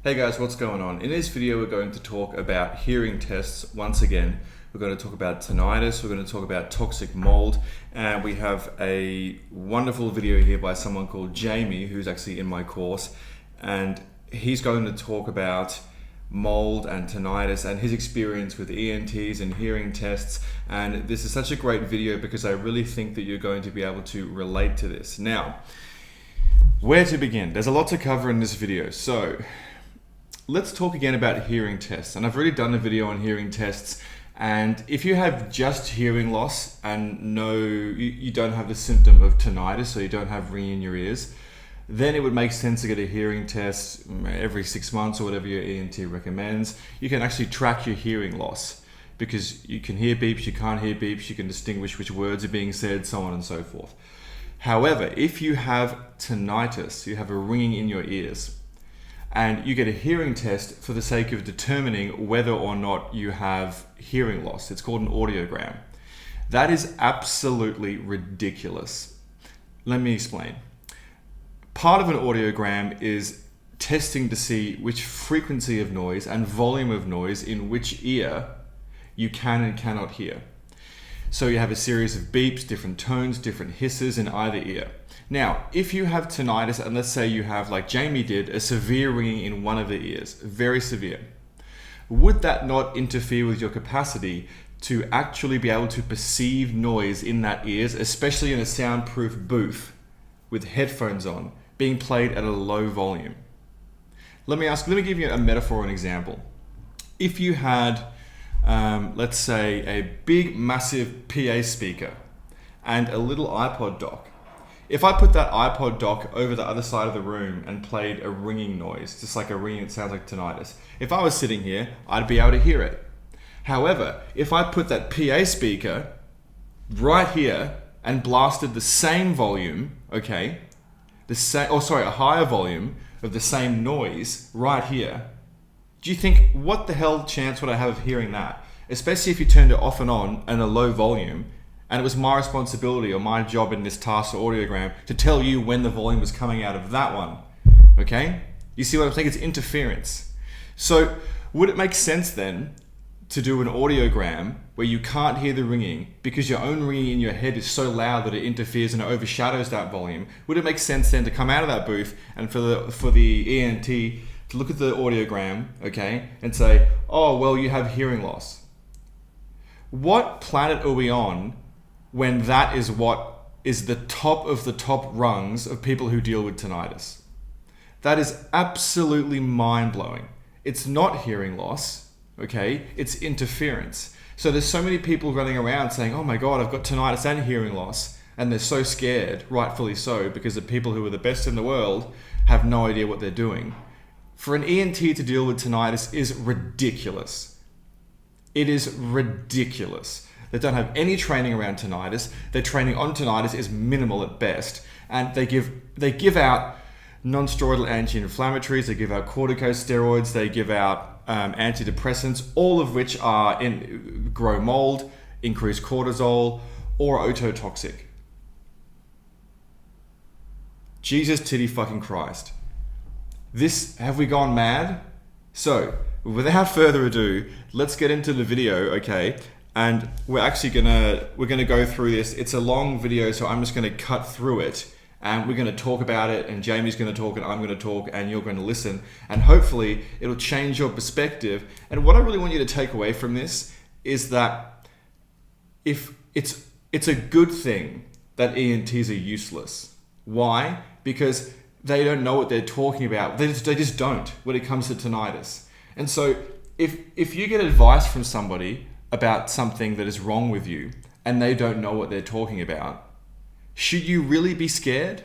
Hey guys, what's going on? In this video we're going to talk about hearing tests once again. We're going to talk about tinnitus, we're going to talk about toxic mold, and we have a wonderful video here by someone called Jamie who's actually in my course, and he's going to talk about mold and tinnitus and his experience with ENTs and hearing tests. And this is such a great video because I really think that you're going to be able to relate to this. Now, where to begin? There's a lot to cover in this video. So let's talk again about hearing tests. And I've already done a video on hearing tests. And if you have just hearing loss and you don't have the symptom of tinnitus, so you don't have ringing in your ears, then it would make sense to get a hearing test every 6 months or whatever your ENT recommends. You can actually track your hearing loss because you can hear beeps, you can't hear beeps, you can distinguish which words are being said, so on and so forth. However, if you have tinnitus, you have a ringing in your ears, and you get a hearing test for the sake of determining whether or not you have hearing loss. It's called an audiogram. That is absolutely ridiculous. Let me explain. Part of an audiogram is testing to see which frequency of noise and volume of noise in which ear you can and cannot hear. So you have a series of beeps, different tones, different hisses in either ear. Now, if you have tinnitus, and let's say you have, like Jamie did, a severe ringing in one of the ears, very severe, would that not interfere with your capacity to actually be able to perceive noise in that ears, especially in a soundproof booth with headphones on, being played at a low volume? Let me give you a metaphor and example. If you had, let's say, a big, massive PA speaker and a little iPod dock. If I put that iPod dock over the other side of the room and played a ringing noise, just like a ringing, it sounds like tinnitus. If I was sitting here, I'd be able to hear it. However, if I put that PA speaker right here and blasted the same volume, okay, a higher volume of the same noise right here, do you think, what the hell chance would I have of hearing that? Especially if you turned it off and on and a low volume, and it was my responsibility or my job in this task or audiogram to tell you when the volume was coming out of that one, okay? You see what I'm saying? It's interference. So would it make sense then to do an audiogram where you can't hear the ringing because your own ringing in your head is so loud that it interferes and it overshadows that volume? Would it make sense then to come out of that booth and for the ENT to look at the audiogram, okay, and say, oh, well, you have hearing loss? What planet are we on when that is what is the top of the top rungs of people who deal with tinnitus? That is absolutely mind-blowing. It's not hearing loss, okay? It's interference. So there's so many people running around saying, oh my God, I've got tinnitus and hearing loss. And they're so scared, rightfully so, because the people who are the best in the world have no idea what they're doing. For an ENT to deal with tinnitus is ridiculous. It is ridiculous. They don't have any training around tinnitus. Their training on tinnitus is minimal at best. And they give out non-steroidal anti-inflammatories, they give out corticosteroids, they give out antidepressants, all of which grow mold, increase cortisol, or ototoxic. Jesus titty fucking Christ. Have we gone mad? So, without further ado, let's get into the video, okay? And we're gonna go through this. It's a long video, so I'm just gonna cut through it, and we're gonna talk about it, and Jamie's gonna talk, and I'm gonna talk, and you're gonna listen, and hopefully it'll change your perspective. And what I really want you to take away from this is that if it's a good thing that ENTs are useless. Why? Because they don't know what they're talking about. They just don't when it comes to tinnitus. And so if you get advice from somebody about something that is wrong with you and they don't know what they're talking about, should you really be scared?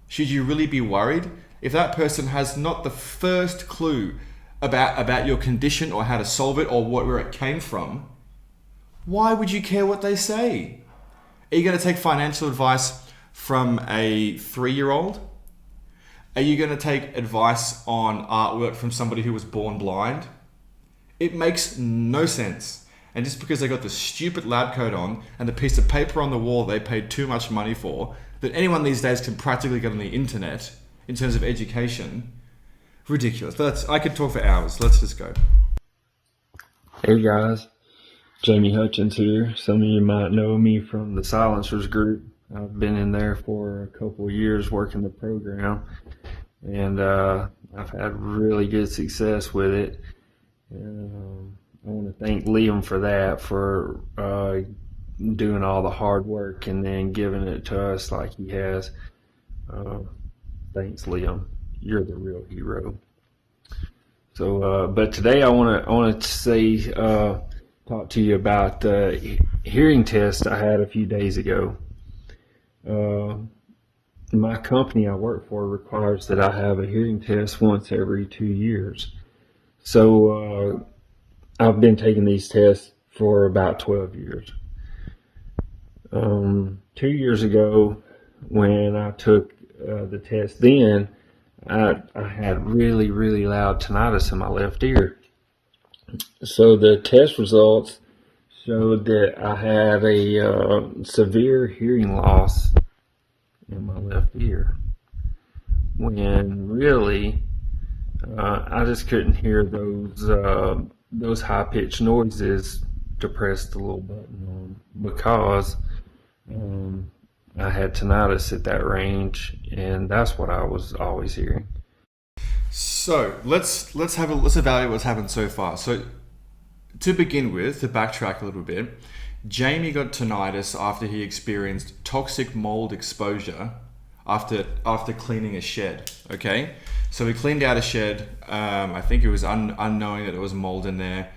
Should you really be worried if that person has not the first clue about your condition or how to solve it or where it came from? Why would you care what they say? Are you going to take financial advice from a 3-year-old? Are you going to take advice on artwork from somebody who was born blind? It makes no sense. And just because they got the stupid lab coat on and the piece of paper on the wall they paid too much money for, that anyone these days can practically get on the internet in terms of education, Ridiculous. I could talk for hours. Let's just go. Hey guys, Jamie Hutchins here. Some of you might know me from the Silencers group. I've been in there for a couple of years working the program, and I've had really good success with it. I want to thank Liam for that, for doing all the hard work and then giving it to us like he has. Thanks, Liam. You're the real hero. So, but today I want to say, talk to you about the hearing test I had a few days ago. My company I work for requires that I have a hearing test once every 2 years. So, I've been taking these tests for about 12 years. 2 years ago, when I took the test then, I had really, really loud tinnitus in my left ear. So the test results showed that I had a severe hearing loss in my left ear. When really, I just couldn't hear those high-pitched noises to press the little button on, because I had tinnitus at that range, and that's what I was always hearing. So let's evaluate what's happened so far. So to begin with, to backtrack a little bit, Jamie got tinnitus after he experienced toxic mold exposure after cleaning a shed. Okay, so he cleaned out a shed. I think it was unknowing that there was mold in there,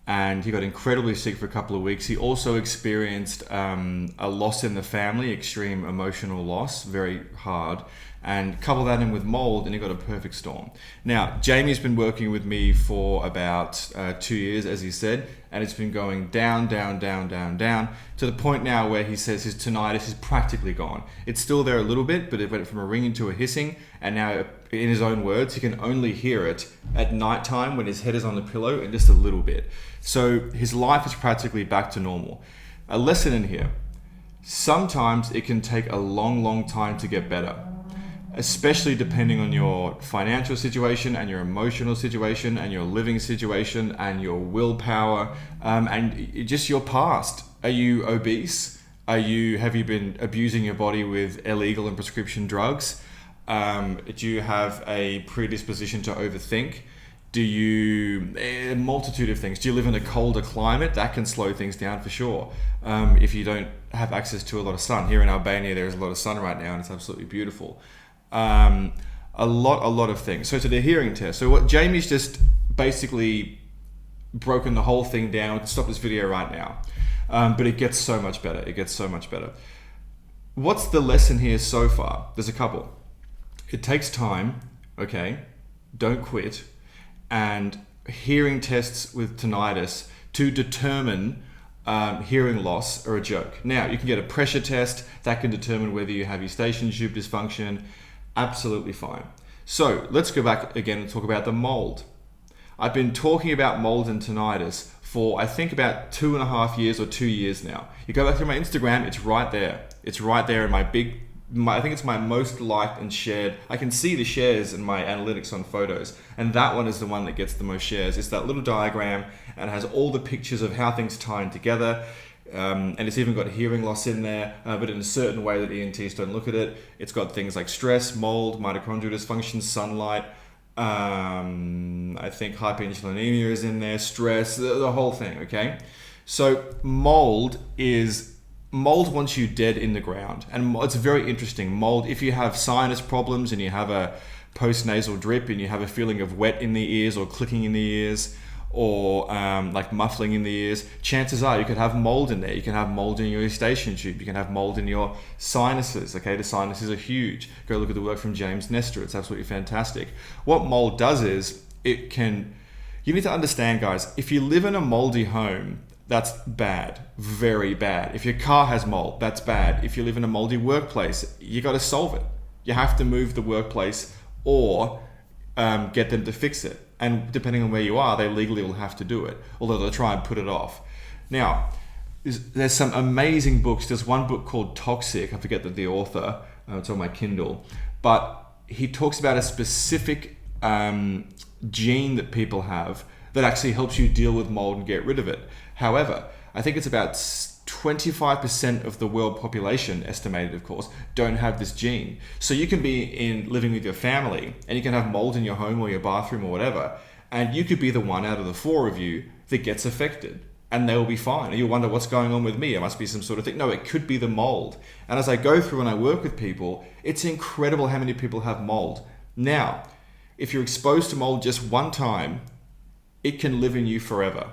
and he got incredibly sick for a couple of weeks. He also experienced a loss in the family, extreme emotional loss, very hard, and couple that in with mold, and he got a perfect storm. Now, Jamie's been working with me for about 2 years, as he said, and it's been going down, to the point now where he says his tinnitus is practically gone. It's still there a little bit, but it went from a ringing to a hissing, and now, in his own words, he can only hear it at nighttime when his head is on the pillow, and just a little bit. So his life is practically back to normal. A lesson in here: sometimes it can take a long time to get better, especially depending on your financial situation and your emotional situation and your living situation and your willpower, and just your past. Are you obese? Have you been abusing your body with illegal and prescription drugs? Do you have a predisposition to overthink? A multitude of things. Do you live in a colder climate? That can slow things down for sure. If you don't have access to a lot of sun. Here in Albania, there's a lot of sun right now, and it's absolutely beautiful. A lot of things. So to the hearing test. So what Jamie's just basically broken the whole thing down. We can stop this video right now. But it gets so much better. What's the lesson here so far? There's a couple. It takes time, okay? Don't quit. And hearing tests with tinnitus to determine hearing loss are a joke. Now, you can get a pressure test that can determine whether you have eustachian tube dysfunction. Absolutely fine. So let's go back again and talk about the mold. I've been talking about mold and tinnitus for, I think, about 2.5 years or 2 years now. You go back through my Instagram, it's right there. It's right there in I think it's my most liked and shared. I can see the shares in my analytics on photos, and that one is the one that gets the most shares. It's that little diagram, and it has all the pictures of how things tie in together. And it's even got hearing loss in there, but in a certain way that ENTs don't look at it. It's got things like stress, mold, mitochondrial dysfunction, sunlight. I think hyperinsulinemia is in there, stress, the whole thing, okay? So mold wants you dead in the ground. And it's very interesting. Mold, if you have sinus problems and you have a post-nasal drip and you have a feeling of wet in the ears or clicking in the ears, or like muffling in the ears, chances are you could have mold in there. You can have mold in your eustachian tube. You can have mold in your sinuses. Okay, the sinuses are huge. Go look at the work from James Nestor. It's absolutely fantastic. What mold does is you need to understand, guys, if you live in a moldy home, that's bad, very bad. If your car has mold, that's bad. If you live in a moldy workplace, you got to solve it. You have to move the workplace or get them to fix it. And depending on where you are, they legally will have to do it, although they'll try and put it off. Now, there's some amazing books. There's one book called Toxic. I forget the author. It's on my Kindle. But he talks about a specific gene that people have that actually helps you deal with mold and get rid of it. However, I think it's about 25% of the world population, estimated of course, don't have this gene. So you can be living with your family and you can have mold in your home or your bathroom or whatever, and you could be the one out of the four of you that gets affected. And they'll be fine. And you'll wonder what's going on with me. It must be some sort of thing. No, it could be the mold. And as I go through and I work with people, it's incredible how many people have mold. Now, if you're exposed to mold just one time, it can live in you forever.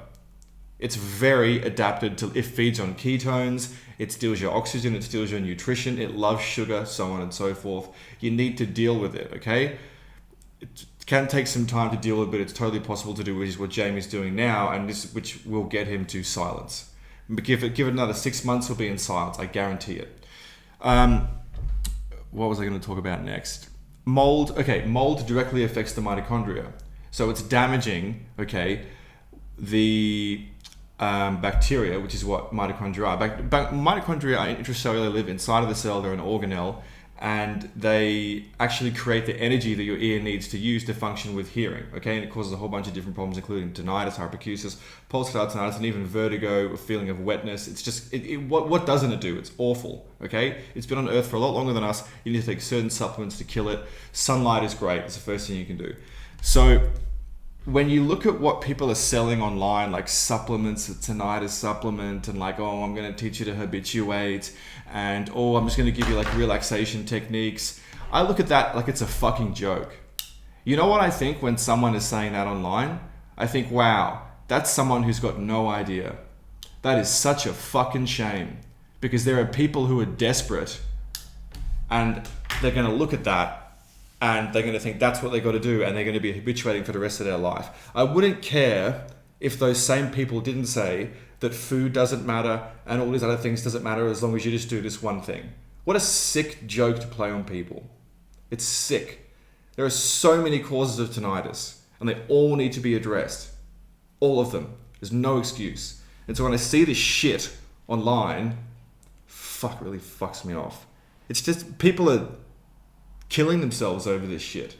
It's very adapted to, it feeds on ketones, it steals your oxygen, it steals your nutrition, it loves sugar, so on and so forth. You need to deal with it, okay? It can take some time to deal with, but it's totally possible to do, which is what Jamie's doing now, and which will get him to silence. Give it another 6 months, he'll be in silence, I guarantee it. What was I going to talk about next? Mold. Okay, mold directly affects the mitochondria. So it's damaging, okay, the bacteria, which is what mitochondria are. Mitochondria are intracellular, live inside of the cell, they're an organelle, and they actually create the energy that your ear needs to use to function with hearing, okay? And it causes a whole bunch of different problems, including tinnitus, hyperacusis, pulsatile tinnitus, and even vertigo, a feeling of wetness. It's just, what doesn't it do? It's awful, okay? It's been on Earth for a lot longer than us. You need to take certain supplements to kill it. Sunlight is great. It's the first thing you can do. So when you look at what people are selling online, like supplements, a tinnitus supplement, and like, oh, I'm going to teach you to habituate, and oh, I'm just going to give you like relaxation techniques, I look at that like it's a fucking joke. You know what I think when someone is saying that online? I think, wow, that's someone who's got no idea. That is such a fucking shame, because there are people who are desperate and they're going to look at that and they're going to think that's what they got to do, and they're going to be habituating for the rest of their life. I wouldn't care if those same people didn't say that food doesn't matter and all these other things doesn't matter as long as you just do this one thing. What a sick joke to play on people. It's sick. There are so many causes of tinnitus and they all need to be addressed. All of them. There's no excuse. And so when I see this shit online, really fucks me off. It's just people are killing themselves over this shit.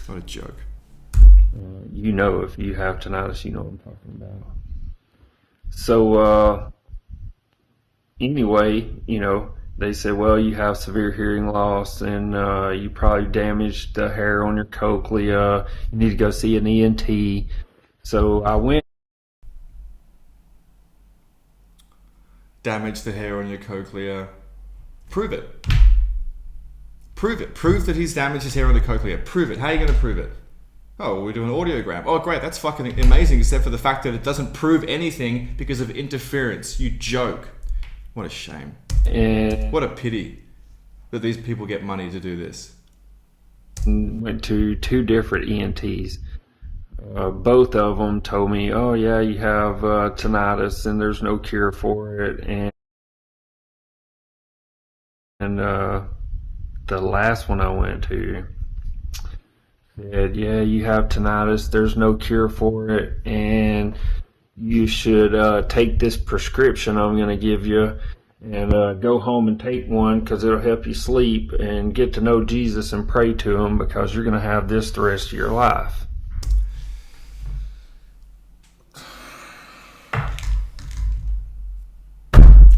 What a joke. You know, if you have tinnitus, you know what I'm talking about. So, anyway, you know, they say, well, you have severe hearing loss and you probably damaged the hair on your cochlea. You need to go see an ENT. So I went. Damage the hair on your cochlea. Prove it. Prove it. Prove that he's damaged his hair on the cochlea. Prove it. How are you going to prove it? Oh, well, we do an audiogram. Oh, great. That's fucking amazing, except for the fact that it doesn't prove anything because of interference. You joke. What a shame. And what a pity that these people get money to do this. Went to 2 different ENTs. Both of them told me, oh, yeah, you have tinnitus and there's no cure for it. And the last one I went to said, yeah, you have tinnitus, there's no cure for it, and you should take this prescription I'm going to give you and go home and take one because it'll help you sleep and get to know Jesus and pray to him because you're going to have this the rest of your life.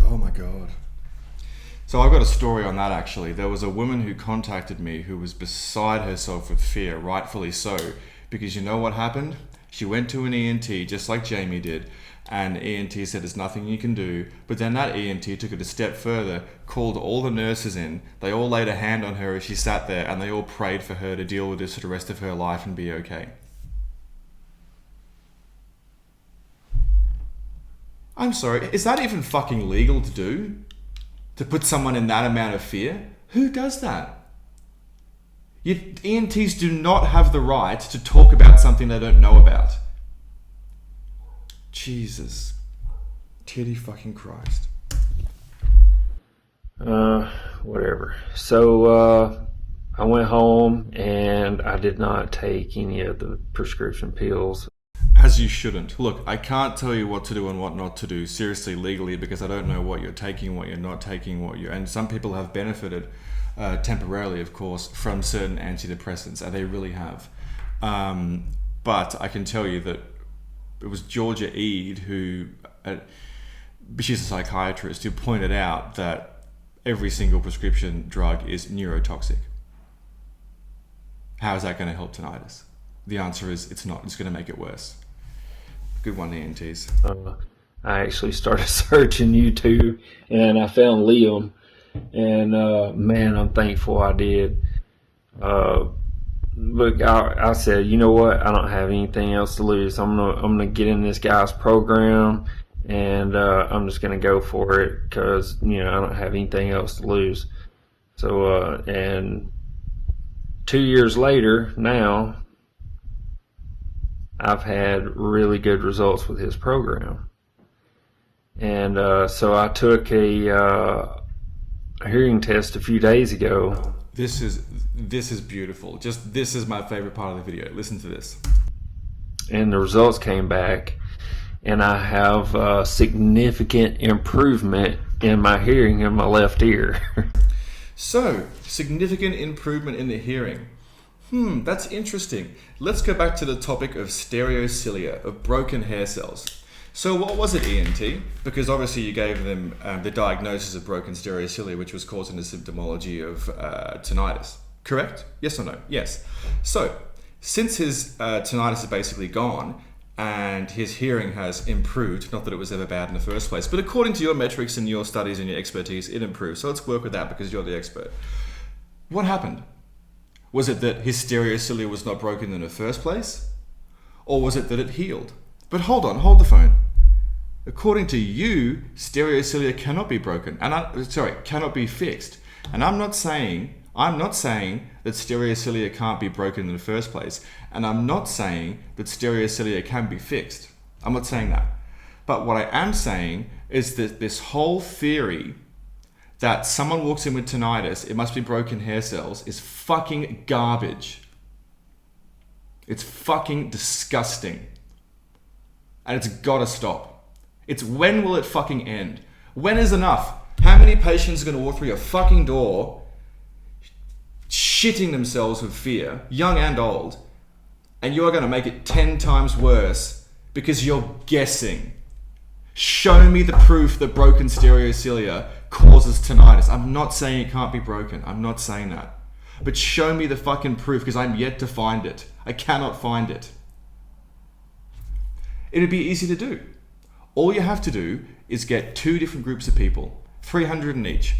Oh my God. So I've got a story on that actually. There was a woman who contacted me who was beside herself with fear, rightfully so, because you know what happened? She went to an ENT just like Jamie did, and ENT said there's nothing you can do, but then that ENT took it a step further, called all the nurses in, they all laid a hand on her as she sat there, and they all prayed for her to deal with this for the rest of her life and be okay. I'm sorry, is that even fucking legal to do? To put someone in that amount of fear? Who does that? ENTs do not have the right to talk about something they don't know about. Jesus. Titty fucking Christ. Whatever. So, I went home and I did not take any of the prescription pills. As you shouldn't. Look, I can't tell you what to do and what not to do, seriously, legally, because I don't know what you're taking, what you're not taking, and some people have benefited temporarily, of course, from certain antidepressants, and they really have. But I can tell you that it was Georgia Eade who, she's a psychiatrist, who pointed out that every single prescription drug is neurotoxic. How is that going to help tinnitus? The answer is it's not. It's going to make it worse. Good one, ENTs. I actually started searching YouTube and I found Liam, and man, I'm thankful I did. Look, I said, you know what? I don't have anything else to lose. I'm gonna get in this guy's program, and I'm just gonna go for it because I don't have anything else to lose. So and 2 years later now, I've had really good results with his program. And so I took a hearing test a few days ago. This is beautiful. This is my favorite part of the video. Listen to this. And the results came back, and I have significant improvement in my hearing in my left ear. So, significant improvement in the hearing. That's interesting. Let's go back to the topic of stereocilia, of broken hair cells. So what was it, ENT? Because obviously you gave them the diagnosis of broken stereocilia, which was causing the symptomology of tinnitus. Correct? Yes or no? Yes. So, since his tinnitus is basically gone and his hearing has improved, not that it was ever bad in the first place, but according to your metrics and your studies and your expertise, it improved. So let's work with that because you're the expert. What happened? Was it that his stereocilia was not broken in the first place? Or was it that it healed? But hold on, hold the phone. According to you, stereocilia cannot be broken, cannot be fixed. And I'm not saying that stereocilia can't be broken in the first place. And I'm not saying that stereocilia can be fixed. I'm not saying that. But what I am saying is that this whole theory that someone walks in with tinnitus, it must be broken hair cells, is fucking garbage. It's fucking disgusting. And it's gotta stop. It's when will it fucking end? When is enough? How many patients are gonna walk through your fucking door shitting themselves with fear, young and old, and you're gonna make it 10 times worse because you're guessing? Show me the proof that broken stereocilia causes tinnitus. I'm not saying it can't be broken. I'm not saying that. But show me the fucking proof because I'm yet to find it. I cannot find it. It'd be easy to do. All you have to do is get 2 different groups of people, 300 in each.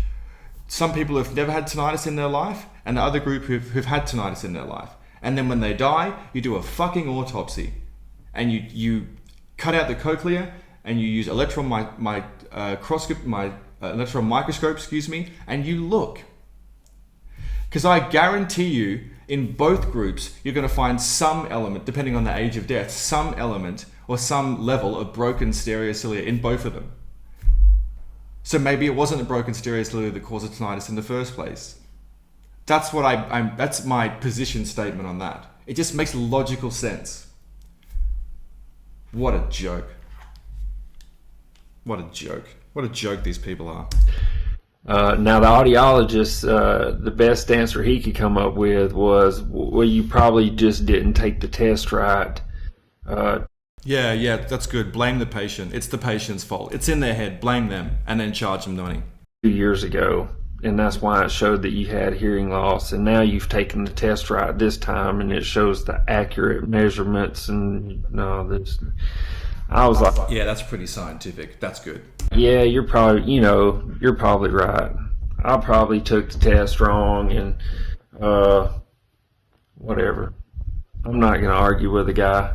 Some people who've never had tinnitus in their life, and the other group who've had tinnitus in their life. And then when they die, you do a fucking autopsy. And you cut out the cochlea, and you use electron microscope, and you look. Because I guarantee you, in both groups, you're going to find some element, depending on the age of death, some element or some level of broken stereocilia in both of them. So maybe it wasn't a broken stereocilia that caused tinnitus in the first place. That's that's my position statement on that. It just makes logical sense. What a joke. What a joke. What a joke these people are. Now the audiologist, the best answer he could come up with was, well, you probably just didn't take the test right. Yeah, that's good. Blame the patient. It's the patient's fault. It's in their head. Blame them and then charge them the money. 2 years ago, and that's why it showed that you had hearing loss. And now you've taken the test right this time, and it shows the accurate measurements. And I was like, yeah, that's pretty scientific. That's good. Yeah, you're probably right. I probably took the test wrong, and whatever. I'm not gonna argue with the guy.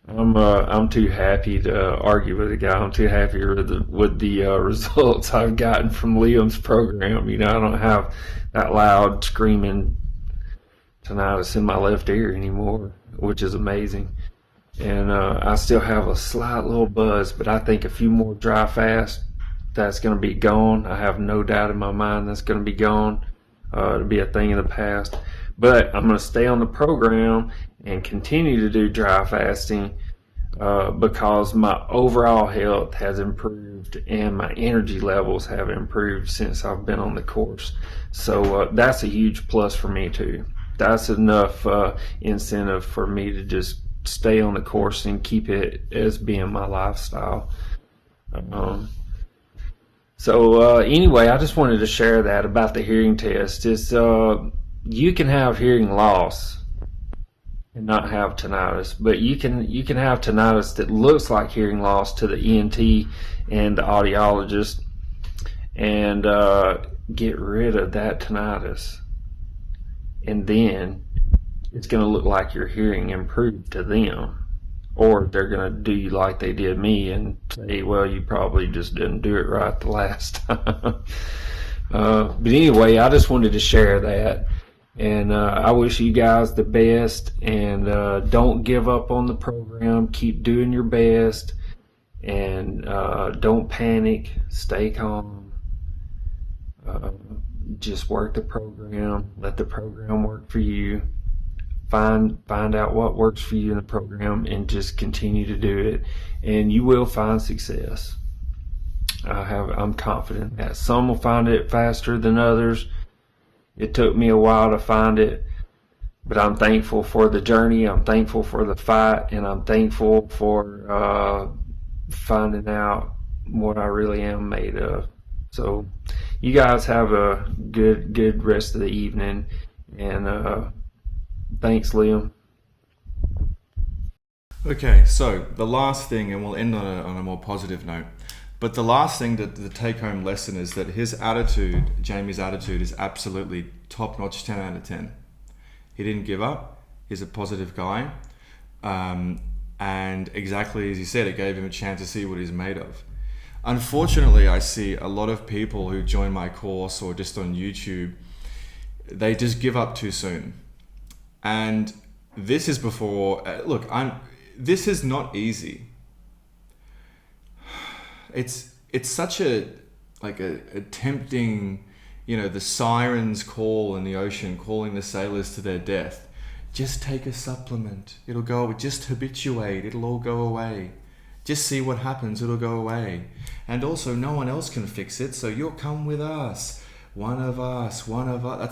I'm too happy to argue with the guy. I'm too happy with the results I've gotten from Liam's program. I don't have that loud screaming tinnitus in my left ear anymore, which is amazing. And I still have a slight little buzz, but I think a few more dry fast, that's going to be gone. I have no doubt in my mind that's going to be gone. It'll be a thing of the past. But I'm going to stay on the program and continue to do dry fasting because my overall health has improved and my energy levels have improved since I've been on the course. So that's a huge plus for me too. That's enough incentive for me to just stay on the course and keep it as being my lifestyle. Anyway, I just wanted to share that about the hearing test. You can have hearing loss and not have tinnitus, but you can have tinnitus that looks like hearing loss to the ENT and the audiologist, and get rid of that tinnitus, and then it's going to look like your hearing improved to them, or they're going to do you like they did me and say, well, you probably just didn't do it right the last time. But anyway, I just wanted to share that. And I wish you guys the best, and don't give up on the program. Keep doing your best, and don't panic. Stay calm. Just work the program. Let the program work for you. Find out what works for you in the program, and just continue to do it, and you will find success. I'm confident that some will find it faster than others. It took me a while to find it, but I'm thankful for the journey. I'm thankful for the fight, and I'm thankful for finding out what I really am made of. So you guys have a good rest of the evening, and thanks, Liam. Okay, so the last thing, and we'll end on a more positive note, but the last thing, that the take-home lesson, is that his attitude, Jamie's attitude, is absolutely top-notch, 10 out of 10. He didn't give up. He's a positive guy. And exactly as he said, it gave him a chance to see what he's made of. Unfortunately, I see a lot of people who join my course or just on YouTube, they just give up too soon. And this is before, this is not easy. It's such a tempting, the sirens call in the ocean, calling the sailors to their death. Just take a supplement. It'll go. Just habituate. It'll all go away. Just see what happens. It'll go away. And also, no one else can fix it, so you'll come with us. One of us.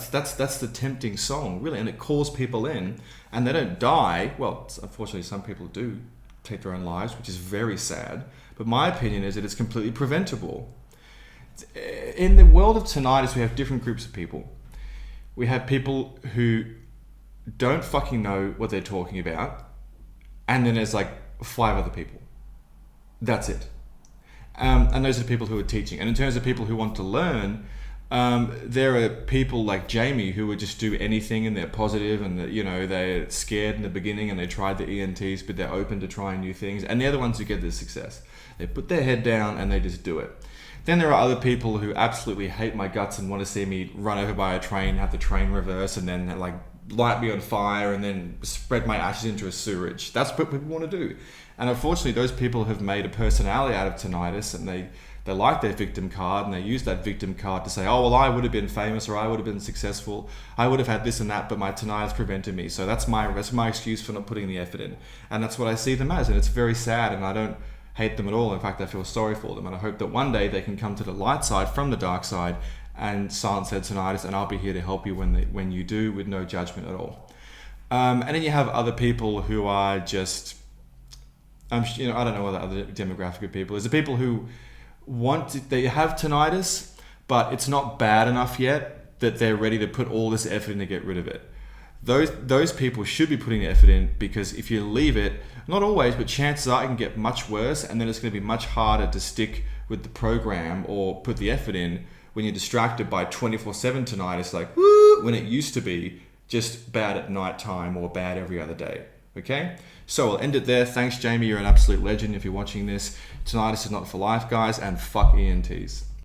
That's the tempting song, really, and it calls people in, and they don't die. Well, unfortunately, some people do take their own lives, which is very sad. But my opinion is that it's completely preventable. In the world of tinnitus, we have different groups of people. We have people who don't fucking know what they're talking about, and then there's like 5 other people. That's it. And those are the people who are teaching. And in terms of people who want to learn, there are people like Jamie who would just do anything, and they're positive, and they're scared in the beginning, and they tried the ENTs, but they're open to trying new things, and they're the ones who get the success. They put their head down and they just do it. Then there are other people who absolutely hate my guts and want to see me run over by a train, have the train reverse, and then light me on fire, and then spread my ashes into a sewerage. That's what people want to do. And unfortunately, those people have made a personality out of tinnitus, and they like their victim card, and they use that victim card to say, oh, well, I would have been famous, or I would have been successful. I would have had this and that, but my tinnitus prevented me. So that's my excuse for not putting the effort in. And that's what I see them as. And it's very sad, and I don't hate them at all. In fact, I feel sorry for them. And I hope that one day they can come to the light side from the dark side and silence their tinnitus, and I'll be here to help you when you do, with no judgment at all. And then you have other people who are just, I don't know what the other demographic of people is. The people who they have tinnitus, but it's not bad enough yet that they're ready to put all this effort in to get rid of it. Those people should be putting the effort in, because if you leave it, not always, but chances are it can get much worse, and then it's going to be much harder to stick with the program or put the effort in when you're distracted by 24/7 tinnitus, like woo, when it used to be just bad at night time or bad every other day. Okay, so we'll end it there. Thanks, Jamie. You're an absolute legend if you're watching this. Tinnitus is not for life, guys, and fuck ENTs.